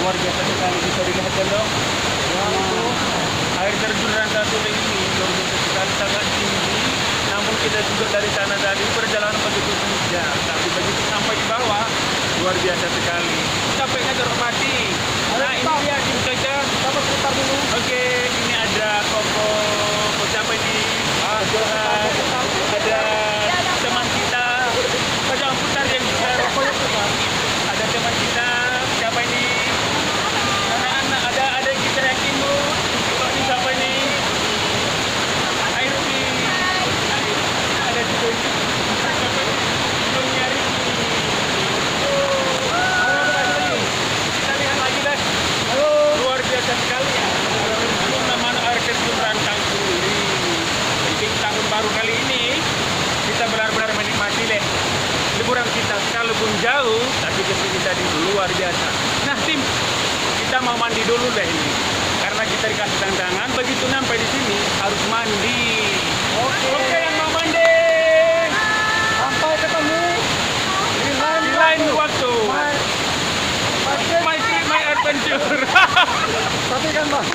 luar biasa sekali, bisa dilihat kan dong. Air terjun Rantasule ini luar biasa sekali, sangat tinggi. Namun kita juga dari sana tadi perjalanan begitu sejam, tapi begitu sampai di bawah luar biasa sekali. Sampainya terhormati. Nah ini dia di saja. Dapat putar dulu. Oke, ini ada Koko sampai di ada teman kita. Jangan putar yang bisa. Ada teman kita. Siapa ini? Anak-anak ada kita yang imut. Ini siapa ini? Airti. Ada juga ini. Belum nyari. Kita lihat lagi deh. Luar biasa sekali ya. Nama air terjun Rantasule. Jadi tahun baru kali ini kita benar-benar menikmati deh liburan kita, sekalipun jauh tapi kita di luar biasa. Nah tim, kita mau mandi dulu deh ini karena kita dikasih tantangan begitu sampai di sini harus mandi. Oke, yang mau mandi Sampai ketemu di lain waktu. My trip, my adventure. Tapi kan bang,